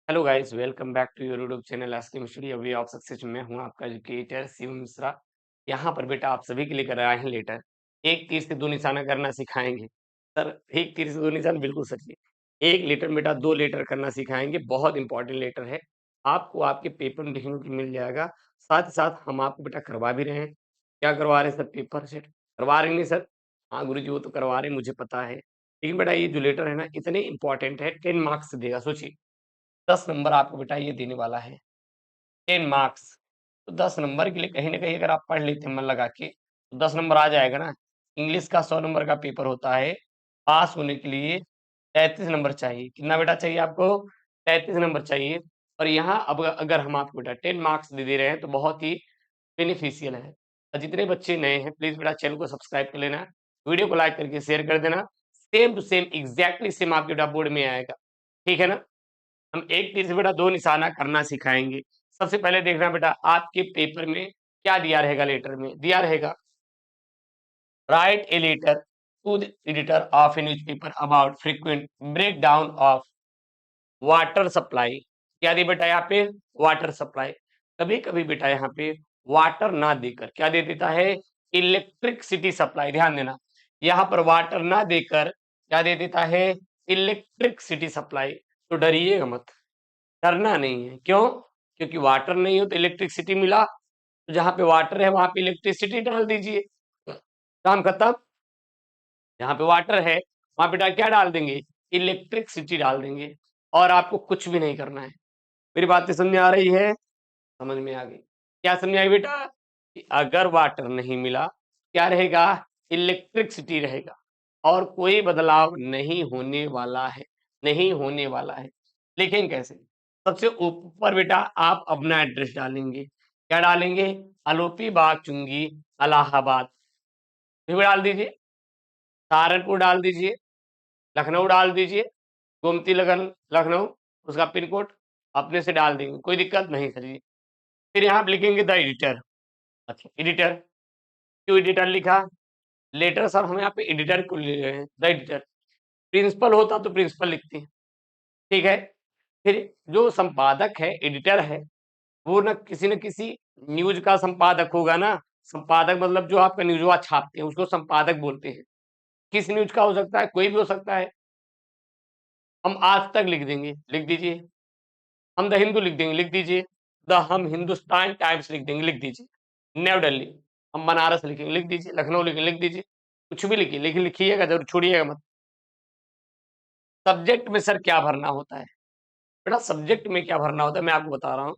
Hello guys, welcome back to your YouTube channel एस्किम study way of success. मैं हूं आपका एजुकेटर शिवम मिश्रा। यहां पर बेटा आप सभी के लिए कर आए हैं लेटर। एक तीर से दो निशाना करना सिखाएंगे। सर, एक तीर से दो निशाना बिल्कुल सच है। एक लेटर में बेटा दो लेटर करना सिखाएंगे, बहुत इंपॉर्टेंट लेटर है। आपको आपके पेपर में देखने को मिल जाएगा। साथ ही साथ हम आपको बेटा करवा भी रहे हैं। क्या करवा रहे हैं सर? पेपर सेट करवा रहे हैं सर। हाँ गुरु जी, वो तो करवा रहे हैं, मुझे पता है। लेकिन बेटा ये जो लेटर है ना, इतने इंपॉर्टेंट है, 10 मार्क्स देगा। सोचिए, 10 नंबर आपको बेटा ये देने वाला है, 10 मार्क्स। तो 10 नंबर के लिए कहीं न कहीं अगर आप पढ़ लेते हैं मन लगा के, तो 10 नंबर आ जाएगा ना। इंग्लिश का 100 नंबर का पेपर होता है, पास होने के लिए 33 नंबर चाहिए। कितना बेटा चाहिए आपको? 33 नंबर चाहिए। और यहाँ अब अगर हम आपको बेटा 10 मार्क्स दे रहे हैं, तो बहुत ही बेनिफिशियल है। और जितने बच्चे नए हैं, प्लीज़ बेटा चैनल को सब्सक्राइब कर लेना, वीडियो को लाइक करके शेयर कर देना। Same to same, exactly same आपके बेटा बोर्ड में आएगा। ठीक है ना? हम एक तीर से बेटा दो निशाना करना सिखाएंगे। सबसे पहले देखना बेटा, आपके पेपर में क्या दिया रहेगा? लेटर में दिया रहेगा, write a letter to the editor of a newspaper about frequent breakdown of water supply. क्या दी बेटा यहाँ पे? Water supply. कभी कभी बेटा यहाँ पे वाटर ना देकर क्या दे देता है? Electricity supply. ध्यान देना, यहाँ पर वाटर ना देकर क्या दे देता है? Electricity supply. तो डरिएगा मत, डरना नहीं है। क्यों? क्योंकि वाटर नहीं हो तो इलेक्ट्रिसिटी मिला, तो जहाँ पे वाटर है वहां पे इलेक्ट्रिसिटी डाल दीजिए, काम खत्म। जहाँ पे वाटर है वहां पे क्या डाल देंगे? इलेक्ट्रिसिटी डाल देंगे। और आपको कुछ भी नहीं करना है। मेरी बातें समझ में आ रही है? समझ में आ गई? क्या समझ में आई बेटा? कि अगर वाटर नहीं मिला, क्या रहेगा? इलेक्ट्रिसिटी रहेगा। और कोई बदलाव नहीं होने वाला है, नहीं होने वाला है। लेकिन कैसे? सबसे ऊपर बेटा आप अपना एड्रेस डालेंगे। क्या डालेंगे? आलोपी बाग चुंगी, इलाहाबाद। भी डाल दीजिए, सहारनपुर डाल दीजिए, लखनऊ डाल दीजिए, गोमती लगन लखनऊ, उसका पिन कोड अपने से डाल देंगे, कोई दिक्कत नहीं सर जी। फिर यहाँ आप लिखेंगे द एडिटर। अच्छा, एडिटर क्यों एडिटर लिखा? लेटर सर हम यहाँ पे एडिटर क्यों ले रहे हैं? The editor. प्रिंसिपल होता तो प्रिंसिपल लिखते हैं, ठीक है। फिर जो संपादक है, एडिटर है, वो ना किसी न किसी न्यूज का संपादक होगा ना। संपादक मतलब जो आपका न्यूज़वा छापते हैं, उसको संपादक बोलते हैं। किस न्यूज का हो सकता है? कोई भी हो सकता है। हम आज तक लिख देंगे, लिख दीजिए। हम द हिंदू लिख देंगे, लिख दीजिए। हम हिंदुस्तान टाइम्स लिख देंगे, लिख दीजिए। न्यू दिल्ली, हम बनारस लिखेंगे, लिख दीजिए। लखनऊ लिखेंगे, लिख दीजिए। कुछ भी लिखिए, लेकिन लिखिएगा जरूर, छोड़िएगा मत। सब्जेक्ट में सर क्या भरना होता है? बेटा सब्जेक्ट में क्या भरना होता है मैं आपको बता रहा हूँ।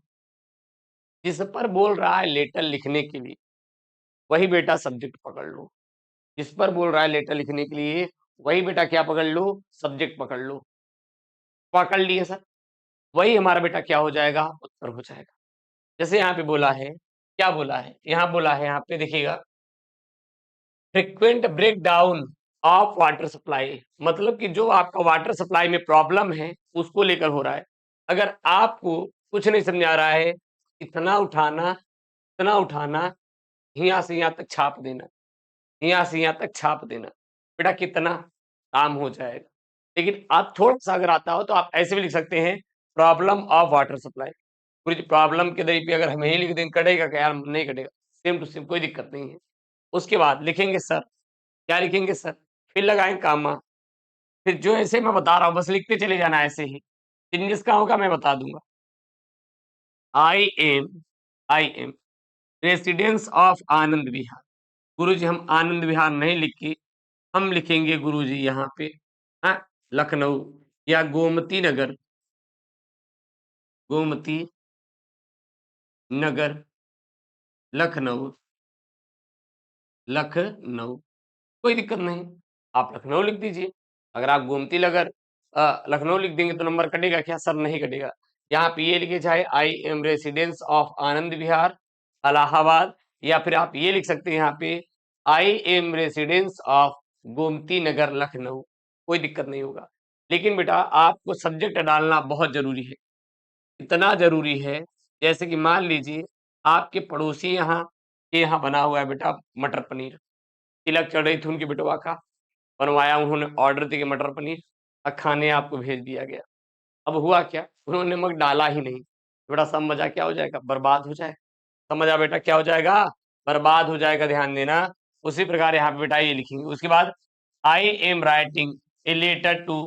जिस पर बोल रहा है लेटर लिखने के लिए, वही बेटा सब्जेक्ट पकड़ लो। जिस पर बोल रहा है लेटर लिखने के लिए, वही बेटा क्या पकड़ लो? सब्जेक्ट पकड़ लो। पकड़ लिए सर, वही हमारा बेटा क्या हो जाएगा? उत्तर हो जाएगा। जैसे यहाँ पे बोला है, क्या बोला है? यहाँ बोला है, यहाँ पे देखिएगा, frequent breakdown of water supply. मतलब कि जो आपका वाटर सप्लाई में प्रॉब्लम है, उसको लेकर हो रहा है। अगर आपको कुछ नहीं समझ आ रहा है, इतना उठाना, इतना उठाना, यहाँ से यहाँ तक छाप देना, यहाँ से यहाँ तक छाप देना। बेटा कितना काम हो जाएगा। लेकिन आप थोड़ा-सा अगर आता हो तो आप ऐसे भी लिख सकते हैं, प्रॉब्लम ऑफ वाटर सप्लाई। पूरी प्रॉब्लम के दही पे अगर हम यही लिख दें, कटेगा क्या? यार नहीं कटेगा। सेम टू सेम, कोई दिक्कत नहीं है। उसके बाद लिखेंगे सर, क्या लिखेंगे सर? फिर लगाएँगे कॉमा। फिर जो ऐसे मैं बता रहा हूँ बस लिखते चले जाना ऐसे ही। चेंजेस कहाँ होगा मैं बता दूँगा। I am I am residence of Anand Vihar. गुरुजी हम आनंद विहार नहीं लिख के हम लिखेंगे गुरुजी यहाँ पे हाँ, लखनऊ या गोमती नगर, गोमती नगर, लखनऊ, लखनऊ। कोई दिक्कत नहीं, आप लखनऊ लिख दीजिए। अगर आप गोमती नगर लखनऊ लिख देंगे तो नंबर कटेगा क्या? सर नहीं कटेगा। यहाँ पे ये लिखिए, चाहे I am residence of Anand Vihar, Allahabad, या फिर आप ये लिख सकते हैं यहाँ पे, I am residence of Gomti Nagar, Lucknow. कोई दिक्कत नहीं होगा। लेकिन बेटा आपको सब्जेक्ट डालना बहुत जरूरी है। इतना ज़रूरी है, जैसे कि मान लीजिए आपके पड़ोसी यहाँ के यहाँ बना हुआ है बेटा मटर पनीर, तिलक चढ़ रही थी उनके बेटवा का, बनवाया उन्होंने, ऑर्डर दे के मटर पनीर, खाने आपको भेज दिया गया। अब हुआ क्या? उन्होंने नमक डाला ही नहीं। बेटा सब मज़ा क्या हो जाएगा? बर्बाद हो जाएगा। समझ आ बेटा क्या हो जाएगा? बर्बाद हो जाएगा, ध्यान देना। उसी प्रकार यहाँ पे बेटा ये लिखेंगे। उसके बाद I am writing a letter to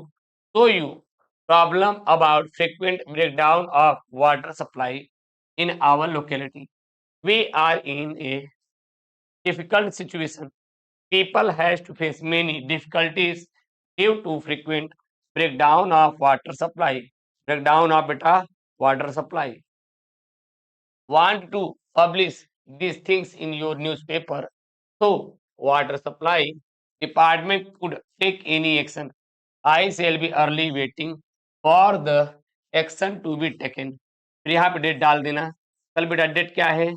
show you problem about frequent breakdown of water supply in our locality. We are in a difficult situation. People has to face many difficulties due to frequent breakdown of water supply. Breakdown of beta water supply. Want to publish these things in your newspaper, so water supply department could take any action. I shall be early waiting for the action to be taken. फिर यहाँ पे date डाल देना। कल बेटा date क्या है?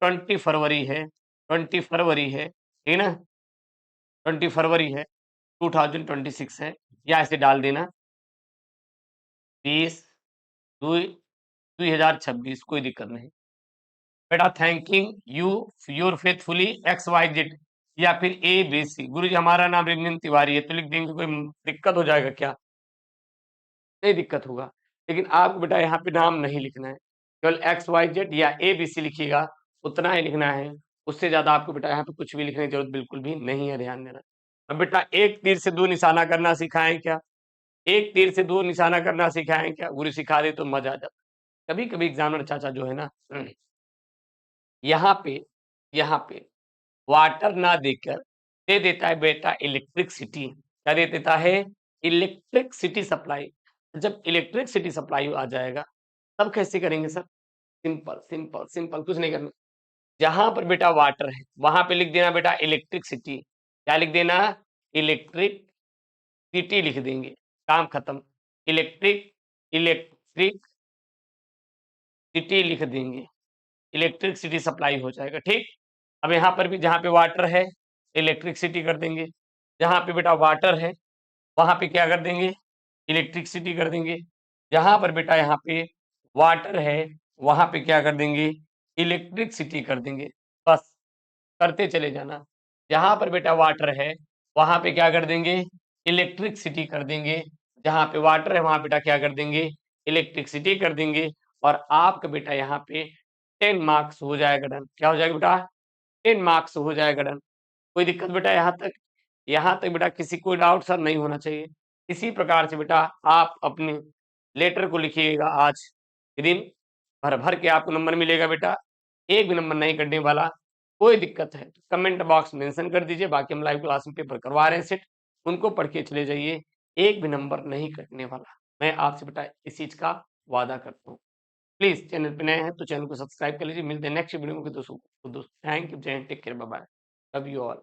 20 फरवरी है। 20 फरवरी है, ठीक ना? 20 फरवरी है, 2026 है, या ऐसे डाल देना 20 2 2026, कोई दिक्कत नहीं। बेटा thanking you your faithfully X Y Z, या फिर ABC। गुरु जी हमारा नाम रंजन तिवारी है, तो लिख देंगे, कोई दिक्कत हो जाएगा क्या? नहीं दिक्कत होगा। लेकिन आपको बेटा यहाँ पे नाम नहीं लिखना है, केवल XYZ या ABC लिखिएगा, उतना ही लिखना है। उससे ज़्यादा आपको बेटा यहाँ पे कुछ भी लिखने की ज़रूरत बिल्कुल भी नहीं है, ध्यान देना। अब बेटा एक तीर से 2 निशाना करना सिखाएँ क्या? एक तीर से 2 निशाना करना सिखाएँ क्या? गुरु सिखा दे तो मज़ा आ जाता। कभी-कभी एग्ज़ामिनर चाचा जो है ना, यहाँ पे यहाँ पे वाटर ना देकर दे देता है बेटा इलेक्ट्रिसिटी। क्या दे देता है? Electricity supply. जब इलेक्ट्रिसिटी सप्लाई आ जाएगा, तब कैसे करेंगे सर? सिंपल, सिंपल, सिंपल, कुछ नहीं करना। जहाँ पर बेटा वाटर है, वहाँ पे लिख देना बेटा इलेक्ट्रिसिटी। क्या लिख देना? इलेक्ट्रिसिटी लिख देंगे, काम खत्म। इलेक्ट्रिक इलेक्ट्रिक सिटी लिख देंगे, इलेक्ट्रिसिटी सप्लाई हो जाएगा, ठीक? अब यहाँ पर भी जहाँ पे वाटर है, इलेक्ट्रिसिटी कर देंगे। जहाँ पे बेटा वाटर है, वहाँ पे क्या कर देंगे? इलेक्ट्रिसिटी कर देंगे। जहाँ पर बेटा यहाँ पे वाटर है, वहाँ पे क्या कर देंगे? इलेक्ट्रिसिटी कर देंगे। बस करते चले जाना। जहाँ पर बेटा वाटर है, वहाँ पे क्या कर देंगे? इलेक्ट्रिसिटी कर देंगे। जहाँ पे वाटर है, वहाँ बेटा क्या कर देंगे? इलेक्ट्रिसिटी कर देंगे। और आपका बेटा यहाँ पे 10 मार्क्स हो जाएगा डन। क्या हो जाएगा बेटा? 10 मार्क्स हो जाएगा डन। कोई दिक्कत बेटा यहाँ तक? यहाँ तक बेटा किसी को डाउट सर नहीं होना चाहिए। इसी प्रकार से बेटा आप अपने लेटर को लिखिएगा आज के दिन, भर-भर के आपको नंबर मिलेगा बेटा, एक भी नंबर नहीं कटने वाला। कोई दिक्कत है तो कमेंट बॉक्स मेंशन कर दीजिए, बाकी हम लाइव क्लास में पेपर करवा रहे हैं सेट, उनको पढ़ के चले जाइए, एक भी नंबर नहीं कटने वाला। मैं आपसे बेटा इस चीज़ का वादा करता हूँ। प्लीज़ चैनल पे नए हैं तो चैनल को सब्सक्राइब कर लीजिए। मिलते हैं नेक्स्ट वीडियो में दोस्तों। थैंक यू, जय हिंद, take care, bye bye. Love you all.